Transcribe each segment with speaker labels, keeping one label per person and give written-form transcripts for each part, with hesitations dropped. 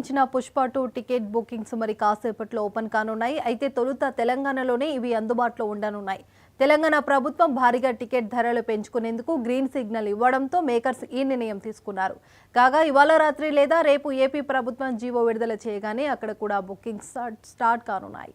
Speaker 1: ఇచ్చిన Pushpa 2 ticket bookings మరి కాసేపట్లో ఓపెన్ కానున్నాయి. అయితే తొలుత తెలంగాణలోనే ఇవి అందుబాటులో ఉండనున్నాయి. తెలంగాణ ప్రభుత్వం భారీగా టికెట్ ధరలు పెంచుకునేందుకు గ్రీన్ సిగ్నల్ ఇవ్వడంతో మేకర్స్ ఈ నిర్ణయం తీసుకున్నారు. కాగా ఇవాళ రాత్రి లేదా రేపు ఏపీ ప్రభుత్వం జీవో విడుదల చేయగానే అక్కడ కూడా బుకింగ్స్ స్టార్ట్ కానున్నాయి.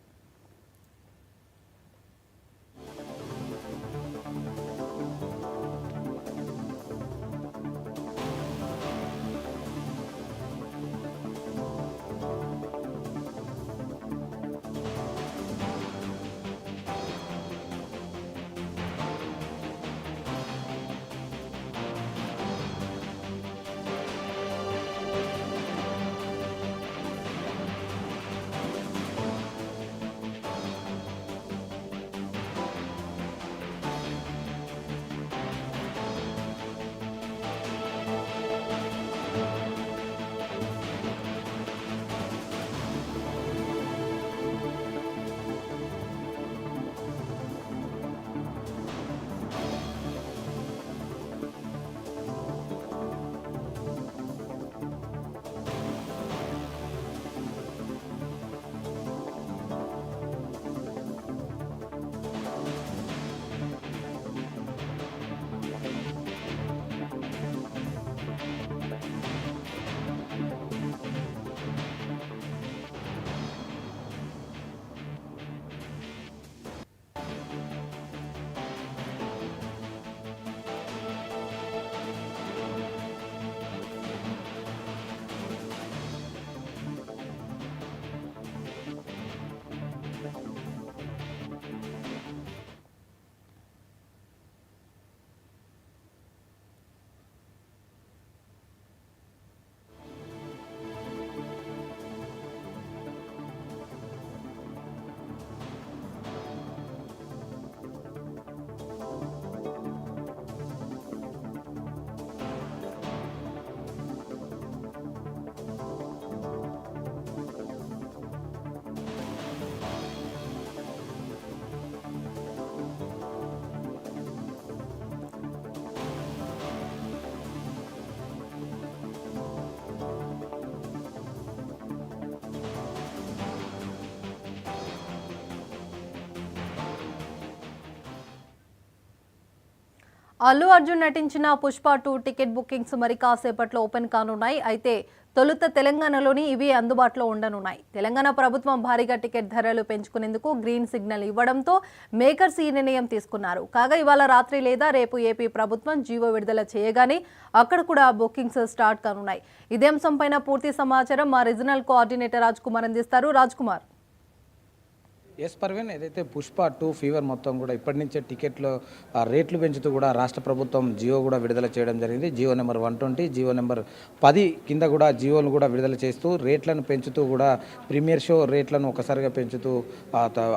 Speaker 1: అల్లు అర్జున్ నటించిన పుష్ప 2 టికెట్ బుకింగ్స్ మరి కాసేపట్లో ఓపెన్ కానున్నాయి. అయితే తొలుత తెలంగాణలోని ఇవి అందుబాటులో ఉండనున్నాయి. తెలంగాణ ప్రభుత్వం భారీగా టికెట్ ధరలు పెంచుకునేందుకు గ్రీన్ సిగ్నల్ ఇవ్వడంతో మేకర్స్ ఈ నిర్ణయం తీసుకున్నారు. కాగా ఇవాళ రాత్రి లేదా రేపు ఏపీ ప్రభుత్వం జీవో విడుదల చేయగానే అక్కడ కూడా బుకింగ్స్ స్టార్ట్ కానున్నాయి. ఇదే అంశంపైన పూర్తి సమాచారం మా రీజనల్ కోఆర్డినేటర్ రాజ్ కుమార్ అందిస్తారు. రాజ్ కుమార్.
Speaker 2: ఎస్ పర్వీన్, ఏదైతే పుష్ప 2 ఫీవర్ మొత్తం కూడా ఇప్పటి నుంచే టికెట్లు రేట్లు పెంచుతూ కూడా రాష్ట్ర ప్రభుత్వం జియో కూడా విడుదల చేయడం జరిగింది. జియో నెంబర్ 120, జియో నెంబర్ 10 కింద కూడా జియోను కూడా విడుదల చేస్తూ రేట్లను పెంచుతూ కూడా ప్రీమియర్ షో రేట్లను ఒకసారిగా పెంచుతూ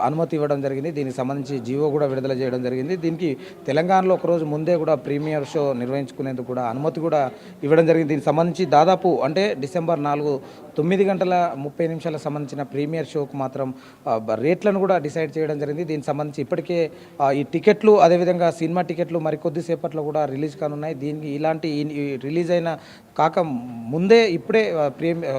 Speaker 2: అనుమతి ఇవ్వడం జరిగింది. దీనికి సంబంధించి జియో కూడా విడుదల చేయడం జరిగింది. దీనికి తెలంగాణలో ఒకరోజు ముందే కూడా ప్రీమియర్ షో నిర్వహించుకునేందుకు కూడా అనుమతి కూడా ఇవ్వడం జరిగింది. దీనికి సంబంధించి దాదాపు అంటే డిసెంబర్ 4 9:30 సంబంధించిన ప్రీమియర్ షోకు మాత్రం రేట్లను కూడా డిసైడ్ చేయడం జరిగింది. దీనికి సంబంధించి ఇప్పటికే ఈ టికెట్లు అదేవిధంగా సినిమా టికెట్లు మరికొద్దిసేపట్లో కూడా రిలీజ్ కానున్నాయి. దీనికి ఇలాంటి రిలీజ్ అయిన కాక ముందే ఇప్పుడే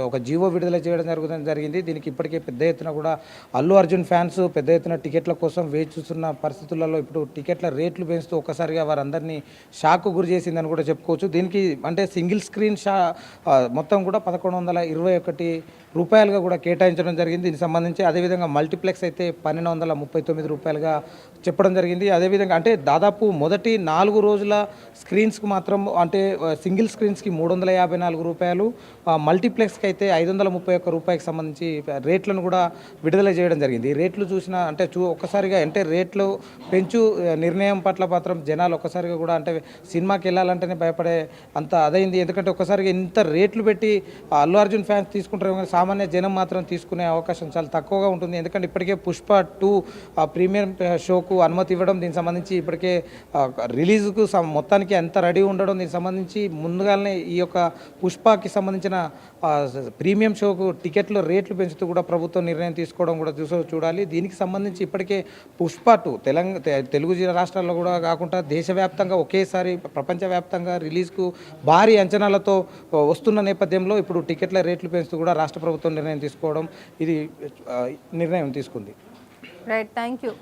Speaker 2: ఒక జీవో విడుదల చేయడం జరిగింది. దీనికి ఇప్పటికే పెద్ద ఎత్తున కూడా అల్లు అర్జున్ ఫ్యాన్స్ పెద్ద ఎత్తున టికెట్ల కోసం వేచి చూస్తున్న పరిస్థితులలో ఇప్పుడు టికెట్ల రేట్లు పెంచుతూ ఒక్కసారిగా వారందరినీ షాక్కు గురి చేసిందని కూడా చెప్పుకోవచ్చు. దీనికి అంటే సింగిల్ స్క్రీన్ మొత్తం కూడా 1121 రూపాయలుగా కూడా కేటాయించడం జరిగింది. దీనికి సంబంధించి అదేవిధంగా మల్టీప్లెక్స్ అయితే 1239 రూపాయలుగా చెప్పడం జరిగింది. అదేవిధంగా అంటే దాదాపు మొదటి 4 రోజుల స్క్రీన్స్కి మాత్రం అంటే సింగిల్ స్క్రీన్స్కి 354 రూపాయలు, మల్టీప్లెక్స్కి అయితే 531 రూపాయకి సంబంధించి రేట్లను కూడా విడుదల చేయడం జరిగింది. రేట్లు చూసిన అంటే ఒక్కసారిగా అంటే రేట్లు పెంచు నిర్ణయం పట్ల మాత్రం జనాలు ఒక్కసారిగా కూడా అంటే సినిమాకి వెళ్ళాలంటేనే భయపడే అంత అదైంది. ఎందుకంటే ఒక్కసారిగా ఇంత రేట్లు పెట్టి అల్లు అర్జున్ ఫ్యాన్స్ తీసుకుంటారు కానీ సామాన్య జనం మాత్రం తీసుకునే అవకాశం చాలా తక్కువగా ఉంటుంది. ఎందుకంటే ఇప్పటికే పుష్ప 2 ప్రీమియం షోకు అనుమతి ఇవ్వడం, దీనికి సంబంధించి ఇప్పటికే రిలీజ్కు మొత్తానికి ఎంత రెడీ ఉండడం, దీనికి సంబంధించి ముందుగానే ఈ యొక్క యొక్క పుష్పకి సంబంధించిన ప్రీమియం షోకు టికెట్లు రేట్లు పెంచుతూ కూడా ప్రభుత్వం నిర్ణయం తీసుకోవడం కూడా చూడాలి. దీనికి సంబంధించి ఇప్పటికే పుష్ప 2 తెలుగు రాష్ట్రాల్లో కూడా కాకుండా దేశవ్యాప్తంగా ఒకేసారి ప్రపంచవ్యాప్తంగా రిలీజ్కు భారీ అంచనాలతో వస్తున్న నేపథ్యంలో ఇప్పుడు టికెట్ల రేట్లు పెంచుతూ కూడా రాష్ట్ర ప్రభుత్వం నిర్ణయం తీసుకుంది.
Speaker 1: Right, thank you.